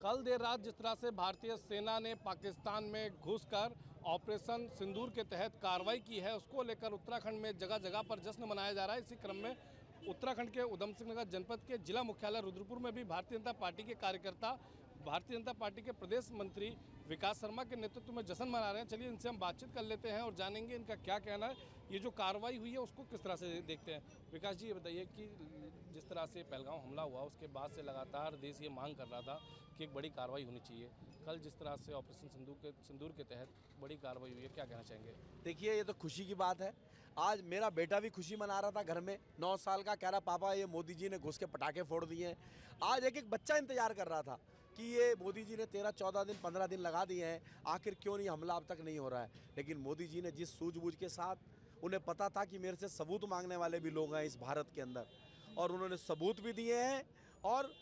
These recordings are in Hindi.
कल देर रात जिस तरह से भारतीय सेना ने पाकिस्तान में घुसकर ऑपरेशन सिंदूर के तहत कार्रवाई की है, उसको लेकर उत्तराखंड में जगह जगह पर जश्न मनाया जा रहा है। इसी क्रम में उत्तराखंड के उधम सिंह नगर जनपद के जिला मुख्यालय रुद्रपुर में भी भारतीय जनता पार्टी के कार्यकर्ता भारतीय जनता पार्टी के प्रदेश मंत्री विकास शर्मा के नेतृत्व में जश्न मना रहे हैं। चलिए इनसे हम बातचीत कर लेते हैं और जानेंगे इनका क्या कहना है, ये जो कार्रवाई हुई है उसको किस तरह से देखते हैं। विकास जी, ये बताइए कि जिस तरह से पहलगाम हमला हुआ उसके बाद से लगातार देश ये मांग कर रहा था कि एक बड़ी कार्रवाई होनी चाहिए। कल जिस तरह से ऑपरेशन सिंदूर के तहत बड़ी कार्रवाई हुई है, क्या कहना चाहेंगे? देखिए, ये तो खुशी की बात है। आज मेरा बेटा भी खुशी मना रहा था घर में, 9 साल का, कह रहा पापा ये मोदी जी ने घुस के पटाखे फोड़ दिए हैं। आज एक एक बच्चा इंतजार कर रहा था कि ये मोदी जी ने 13-14 दिन 15 दिन लगा दिए हैं, आखिर क्यों नहीं हमला अब तक नहीं हो रहा है। लेकिन मोदी जी ने जिस सूझबूझ के साथ, उन्हें पता था कि मेरे से सबूत मांगने वाले भी लोग हैं इस भारत के अंदर, और उन्होंने सबूत भी दिए हैं और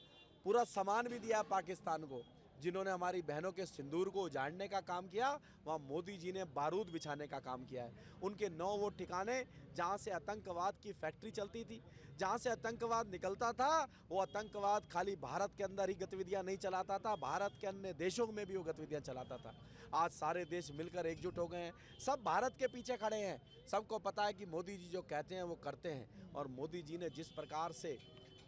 पूरा सामान भी दिया पाकिस्तान को। जिन्होंने हमारी बहनों के सिंदूर को उजाड़ने का काम किया, वहाँ मोदी जी ने बारूद बिछाने का काम किया है। उनके 9 वो ठिकाने जहाँ से आतंकवाद की फैक्ट्री चलती थी, जहाँ से आतंकवाद निकलता था, वो आतंकवाद खाली भारत के अंदर ही गतिविधियाँ नहीं चलाता था, भारत के अन्य देशों में भी वो गतिविधियाँ चलाता था। आज सारे देश मिलकर एकजुट हो गए हैं, सब भारत के पीछे खड़े हैं। सबको पता है कि मोदी जी जो कहते हैं वो करते हैं। और मोदी जी ने जिस प्रकार से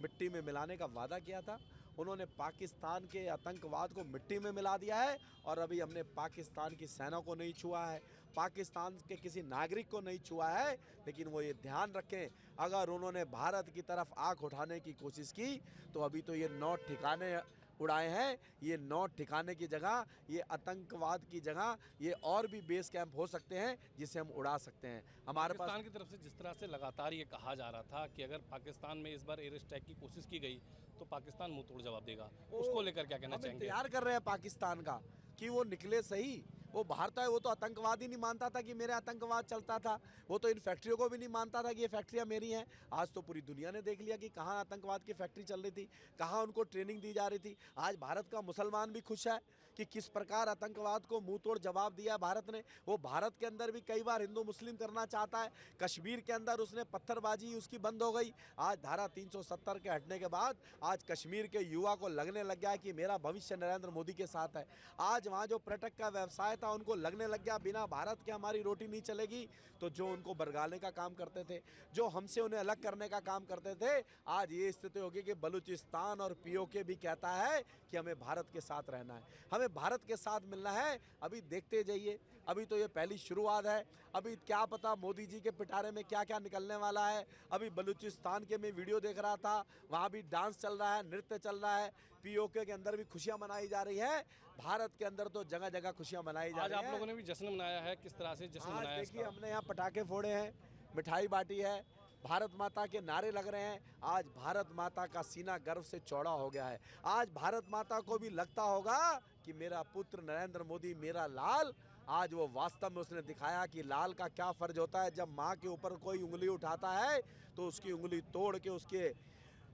मिट्टी में मिलाने का वादा किया था, उन्होंने पाकिस्तान के आतंकवाद को मिट्टी में मिला दिया है। और अभी हमने पाकिस्तान की सेना को नहीं छुआ है, पाकिस्तान के किसी नागरिक को नहीं छुआ है। लेकिन वो ये ध्यान रखें, अगर उन्होंने भारत की तरफ आंख उठाने की कोशिश की तो अभी तो ये 9 ठिकाने उड़ाए हैं। ये 9 ठिकाने की जगह, ये आतंकवाद की जगह, ये और भी बेस कैंप हो सकते हैं जिसे हम उड़ा सकते हैं। हमारे पास पाकिस्तान की तरफ से जिस तरह से लगातार ये कहा जा रहा था कि अगर पाकिस्तान में इस बार एयर स्ट्राइक की कोशिश की गई तो पाकिस्तान मुंह तोड़ जवाब देगा, उसको लेकर क्या कहना हम चाहेंगे? इंतजार कर रहे हैं पाकिस्तान का कि वो निकले सही। वो बाहर है, वो तो आतंकवाद ही नहीं मानता था कि मेरे आतंकवाद चलता था। वो तो इन फैक्ट्रियों को भी नहीं मानता था कि ये फैक्ट्रियां मेरी हैं। आज तो पूरी दुनिया ने देख लिया कि कहाँ आतंकवाद की फैक्ट्री चल रही थी, कहाँ उनको ट्रेनिंग दी जा रही थी। आज भारत का मुसलमान भी खुश है कि किस प्रकार आतंकवाद को मुंह तोड़ जवाब दिया भारत ने। वो भारत के अंदर भी कई बार हिंदू मुस्लिम करना चाहता है। कश्मीर के अंदर उसने पत्थरबाजी उसकी बंद हो गई। आज धारा 370 के हटने के बाद आज कश्मीर के युवा को लगने लग गया कि मेरा भविष्य नरेंद्र मोदी के साथ है। आज वहाँ जो पर्यटक का व्यवसाय था, उनको लगने लग गया बिना भारत के हमारी रोटी नहीं चलेगी। तो जो उनको बरगालने का काम करते थे, जो हमसे उन्हें अलग करने का काम करते थे, आज ये स्थिति होगी कि बलूचिस्तान और पीओके भी कहता है कि हमें भारत के साथ रहना है, हमें भारत के साथ मिलना है। अभी देखते जाइए, अभी तो ये पहली शुरुआत है। अभी क्या पता मोदी जी के पिटारे में क्या क्या निकलने वाला है। अभी बलूचिस्तान के मैं वीडियो देख रहा था, वहाँ भी डांस चल रहा है, नृत्य चल रहा है। पीओके के अंदर भी खुशियाँ मनाई जा रही है। भारत के अंदर तो जगह जगह खुशियाँ मनाई जा रही है। आप लोगों ने भी जश्न मनाया है, किस तरह से जश्न मनाया है? देखिए, हमने यहाँ पटाखे फोड़े हैं, मिठाई बांटी है, भारत माता के नारे लग रहे हैं। आज भारत माता का सीना गर्व से चौड़ा हो गया है। आज भारत माता को भी लगता होगा कि मेरा पुत्र नरेंद्र मोदी, मेरा लाल, आज वो वास्तव में उसने दिखाया कि लाल का क्या फर्ज होता है। जब माँ के ऊपर कोई उंगली उठाता है तो उसकी उंगली तोड़ के उसके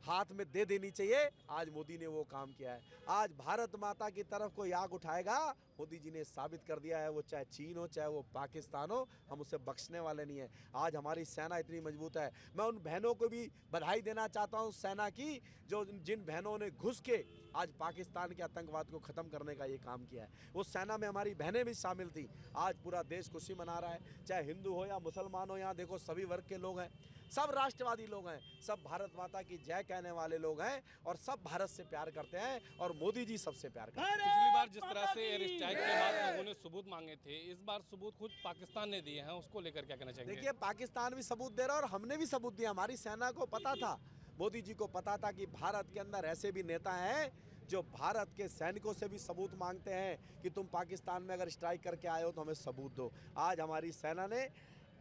हाथ में दे देनी चाहिए। आज मोदी ने वो काम किया है। आज भारत माता की तरफ कोई आग उठाएगा, मोदी जी ने साबित कर दिया है, वो चाहे चीन हो चाहे वो पाकिस्तान हो, हम उसे बख्शने वाले नहीं हैं। आज हमारी सेना इतनी मजबूत है। मैं उन बहनों को भी बधाई देना चाहता हूँ, सेना की, जो जिन बहनों ने घुस के आज पाकिस्तान के आतंकवाद को ख़त्म करने का ये काम किया है। वो सेना में हमारी बहनें भी शामिल थी। आज पूरा देश खुशी मना रहा है, चाहे हिंदू हो या मुसलमान हो। यहाँ देखो, सभी वर्ग के लोग हैं, सब राष्ट्रवादी लोग हैं, सब भारत माता की जय कहने वाले लोग हैं, और सब भारत से प्यार करते हैं, और मोदी जी सबसे प्यार करते हैं। पिछली बार जिस तरह से एयर स्ट्राइक के बाद लोगों ने सबूत मांगे थे, इस बार सबूत खुद पाकिस्तान ने दिए हैं, उसको लेकर क्या कहना चाहेंगे? देखिए, पाकिस्तान भी सबूत दे रहा है और हमने भी सबूत दिया। हमारी सेना को पता था, मोदी जी को पता था कि भारत के अंदर ऐसे भी नेता हैं जो भारत के सैनिकों से भी सबूत मांगते हैं कि तुम पाकिस्तान में अगर स्ट्राइक करके आए हो तो हमें सबूत दो। आज हमारी सेना ने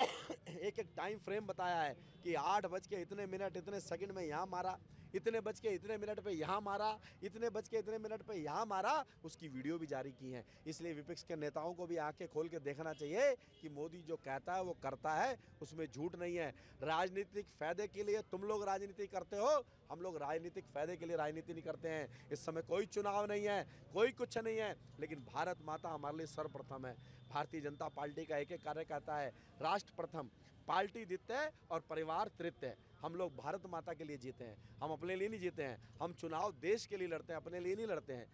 एक एक टाइम फ्रेम बताया है कि 8 बज के इतने मिनट इतने सेकंड में यहाँ मारा, इतने बज के इतने मिनट पे यहाँ मारा, इतने बज के इतने मिनट पे यहाँ मारा। उसकी वीडियो भी जारी की है। इसलिए विपक्ष के नेताओं को भी आंखें खोल के देखना चाहिए कि मोदी जो कहता है वो करता है, उसमें झूठ नहीं है। राजनीतिक फायदे के लिए तुम लोग राजनीति करते हो, हम लोग राजनीतिक फायदे के लिए राजनीति नहीं करते हैं। इस समय कोई चुनाव नहीं है, कोई कुछ नहीं है, लेकिन भारत माता हमारे लिए सर्वप्रथम है। भारतीय जनता पार्टी का एक एक कार्यकर्ता है, राष्ट्र प्रथम, पार्टी द्वितीय और परिवार तृतीय। हम लोग भारत माता के लिए जीते हैं, हम अपने लिए नहीं जीते हैं। हम चुनाव देश के लिए लड़ते हैं, अपने लिए नहीं लड़ते हैं।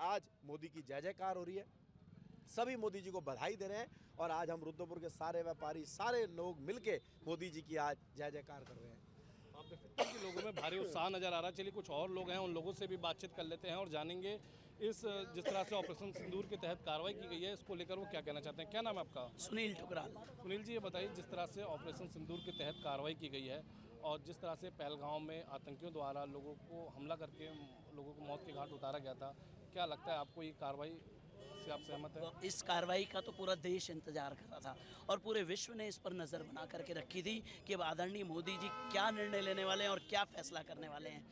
आज मोदी की जय जयकार हो रही है, सभी मोदी जी को बधाई दे रहे हैं और आज हम रुद्रपुर के सारे व्यापारी, सारे लोग मिलके मोदी जी की आज जय जयकार कर रहे हैं। आप देख सकते हैं कि लोगों में भारी उत्साह नजर आ रहा है। चलिए कुछ और लोग हैं, उन लोगों से भी बातचीत कर लेते हैं और जानेंगे इस जिस तरह से ऑपरेशन सिंदूर के तहत कार्रवाई की गई है, इसको लेकर वो क्या कहना चाहते हैं। क्या नाम है आपका? सुनील ठुकराल। सुनील जी, ये बताइए जिस तरह से ऑपरेशन सिंदूर के तहत कार्रवाई की गई है और जिस तरह से पहलगांव में आतंकियों द्वारा लोगों को हमला करके लोगों को मौत के घाट उतारा गया था, क्या लगता है आपको ये कार्रवाई से आप सहमत है? इस कार्रवाई का तो पूरा देश इंतजार कर रहा था और पूरे विश्व ने इस पर नज़र बना करके रखी थी कि अब आदरणीय मोदी जी क्या निर्णय लेने वाले हैं और क्या फैसला करने वाले हैं।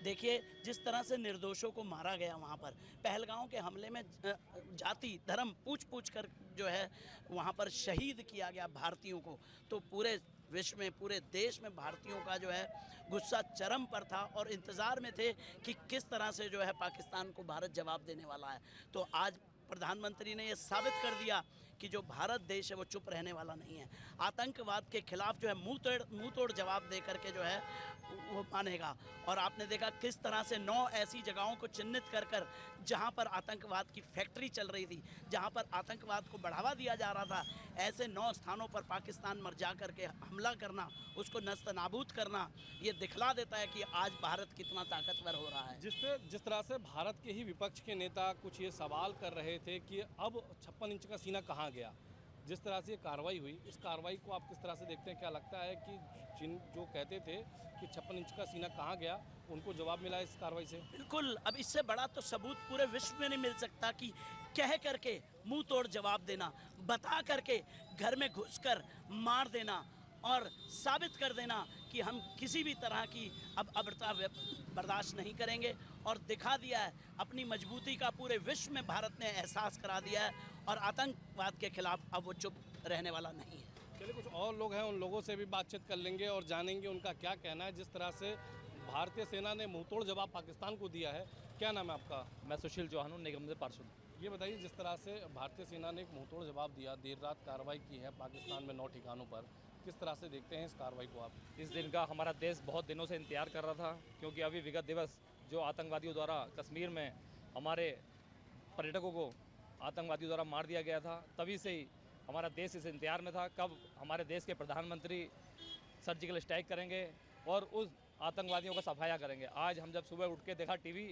देखिए, जिस तरह से निर्दोषों को मारा गया वहाँ पर पहलगांव के हमले में, जाति धर्म पूछ पूछ कर जो है वहाँ पर शहीद किया गया भारतीयों को, तो पूरे विश्व में, पूरे देश में भारतीयों का जो है गुस्सा चरम पर था और इंतज़ार में थे कि किस तरह से जो है पाकिस्तान को भारत जवाब देने वाला है। तो आज प्रधानमंत्री ने ये साबित कर दिया कि जो भारत देश है वो चुप रहने वाला नहीं है। आतंकवाद के खिलाफ जो है मुंह तोड़ जवाब दे करके जो है वो मानेगा। और आपने देखा किस तरह से 9 ऐसी जगहों को चिन्हित कर कर जहाँ पर आतंकवाद की फैक्ट्री चल रही थी, जहाँ पर आतंकवाद को बढ़ावा दिया जा रहा था, ऐसे 9 स्थानों पर पाकिस्तान मर जा करके हमला करना, उसको नस्त नाबूद करना, ये दिखला देता है कि आज भारत कितना ताकतवर हो रहा है। जिस तरह से भारत के ही विपक्ष के नेता कुछ ये सवाल कर रहे थे कि अब 56 इंच का सीना कहाँ गया, जिस तरह से ये कार्रवाई हुई, इस कार्रवाई को आप किस तरह से देखते हैं? क्या लगता है कि जो कहते थे कि 56 इंच का सीना कहाँ गया, उनको जवाब मिला इस कार्रवाई से? बिल्कुल, अब इससे बड़ा तो सबूत पूरे विश्व में नहीं मिल सकता कि कह करके मुंह तोड़ जवाब देना, बता करके घर में घुसकर मार देना और साबित कर देना कि हम किसी भी तरह की अब अबरता बर्दाश्त नहीं करेंगे। और दिखा दिया है अपनी मजबूती का, पूरे विश्व में भारत ने एहसास करा दिया है और आतंकवाद के खिलाफ अब वो चुप रहने वाला नहीं है। चलिए कुछ और लोग हैं, उन लोगों से भी बातचीत कर लेंगे और जानेंगे उनका क्या कहना है। जिस तरह से भारतीय सेना ने मुंहतोड़ जवाब पाकिस्तान को दिया है। क्या नाम है आपका? मैं सुशील चौहान हूँ, निगम से पार्षद। ये बताइए जिस तरह से भारतीय सेना ने एक मुंहतोड़ जवाब दिया, देर रात कार्रवाई की है पाकिस्तान में 9 ठिकानों पर, किस तरह से देखते हैं इस कार्रवाई को आप? इस दिन का हमारा देश बहुत दिनों से इंतजार कर रहा था, क्योंकि अभी विगत दिवस जो आतंकवादियों द्वारा कश्मीर में हमारे पर्यटकों को आतंकवादियों द्वारा मार दिया गया था, तभी से ही हमारा देश इस इंतजार में था कब हमारे देश के प्रधानमंत्री सर्जिकल स्ट्राइक करेंगे और उस आतंकवादियों का सफाया करेंगे। आज हम जब सुबह उठ के देखा टीवी,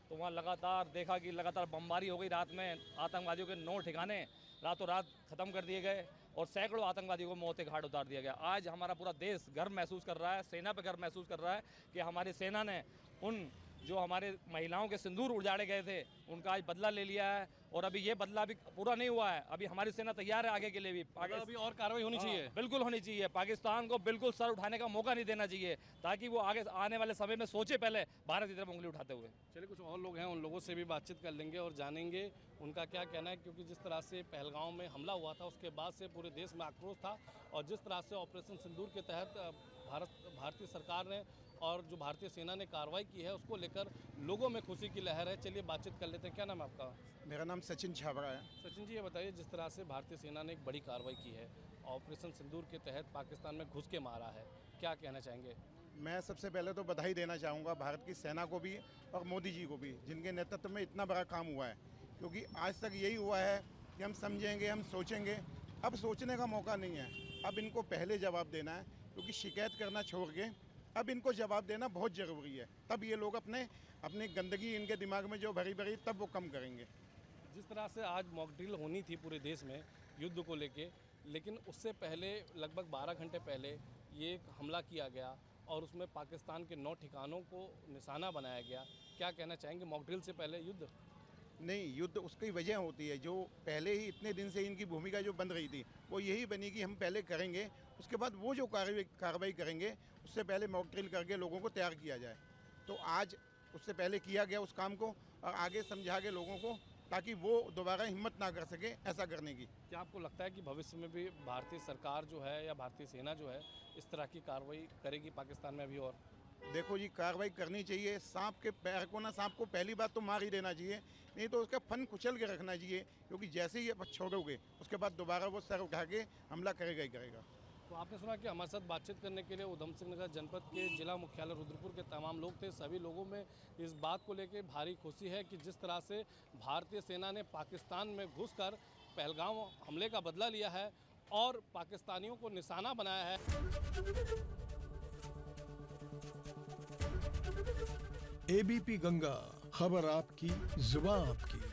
तो वहाँ लगातार देखा कि लगातार बमबारी हो गई। रात में आतंकवादियों के 9 ठिकाने रातों रात ख़त्म कर दिए गए और सैकड़ों आतंकवादियों को मौत के घाट उतार दिया गया। आज हमारा पूरा देश गर्व महसूस कर रहा है, सेना पे गर्व महसूस कर रहा है कि हमारी सेना ने उन जो हमारे महिलाओं के सिंदूर उजाड़े गए थे उनका आज बदला ले लिया है। और अभी ये बदला भी पूरा नहीं हुआ है, अभी हमारी सेना तैयार है आगे के लिए भी। अभी और कार्रवाई होनी चाहिए? बिल्कुल होनी चाहिए। पाकिस्तान को बिल्कुल सर उठाने का मौका नहीं देना चाहिए, ताकि वो आगे आने वाले समय में सोचे पहले भारत की तरफ उंगली उठाते हुए। चलिए कुछ और लोग हैं, उन लोगों से भी बातचीत कर लेंगे और जानेंगे उनका क्या कहना है, क्योंकि जिस तरह से पहलगांव में हमला हुआ था उसके बाद से पूरे देश में आक्रोश था और जिस तरह से ऑपरेशन सिंदूर के तहत भारतीय सरकार ने और जो भारतीय सेना ने कार्रवाई की है उसको लेकर लोगों में खुशी की लहर है। चलिए बातचीत कर लेते हैं। क्या नाम है आपका? मेरा नाम सचिन छाबड़ा है। सचिन जी, ये बताइए जिस तरह से भारतीय सेना ने एक बड़ी कार्रवाई की है, ऑपरेशन सिंदूर के तहत पाकिस्तान में घुस के मारा है, क्या कहना चाहेंगे? मैं सबसे पहले तो बधाई देना चाहूँगा भारत की सेना को भी और मोदी जी को भी, जिनके नेतृत्व में इतना बड़ा काम हुआ है। क्योंकि आज तक यही हुआ है कि हम समझेंगे, हम सोचेंगे, अब सोचने का मौका नहीं है। अब इनको पहले जवाब देना है, क्योंकि शिकायत करना छोड़ के अब इनको जवाब देना बहुत ज़रूरी है। तब ये लोग अपनी गंदगी इनके दिमाग में जो भरी भरी, तब वो कम करेंगे। जिस तरह से आज मॉक ड्रिल होनी थी पूरे देश में युद्ध को लेके, लेकिन उससे पहले लगभग 12 घंटे पहले ये एक हमला किया गया और उसमें पाकिस्तान के 9 ठिकानों को निशाना बनाया गया। क्या कहना चाहेंगे, मॉक ड्रिल से पहले युद्ध? नहीं, युद्ध उसकी वजह होती है, जो पहले ही इतने दिन से इनकी भूमिका जो बन रही थी वो यही बनी कि हम पहले करेंगे, उसके बाद वो जो कार्रवाई करेंगे उससे पहले मॉक ड्रिल करके लोगों को तैयार किया जाए। तो आज उससे पहले किया गया उस काम को और आगे समझा के लोगों को, ताकि वो दोबारा हिम्मत ना कर सके ऐसा करने की। क्या आपको लगता है कि भविष्य में भी भारतीय सरकार जो है या भारतीय सेना जो है इस तरह की कार्रवाई करेगी पाकिस्तान में अभी? और देखो जी, कार्रवाई करनी चाहिए। सांप के पैर को ना, सांप को पहली बात तो मार ही देना चाहिए, नहीं तो उसका फन कुचल के रखना चाहिए, क्योंकि जैसे ही ये छोड़ोगे उसके बाद दोबारा वो सर उठा के हमला करेगा ही करेगा। तो आपने सुना कि हमारे साथ बातचीत करने के लिए उधम सिंह नगर जनपद के जिला मुख्यालय रुद्रपुर के तमाम लोग थे। सभी लोगों में इस बात को लेकर भारी खुशी है कि जिस तरह से भारतीय सेना ने पाकिस्तान में घुसकर पहलगाम हमले का बदला लिया है और पाकिस्तानियों को निशाना बनाया है। एबीपी गंगा, खबर आपकी, जुबान आपकी।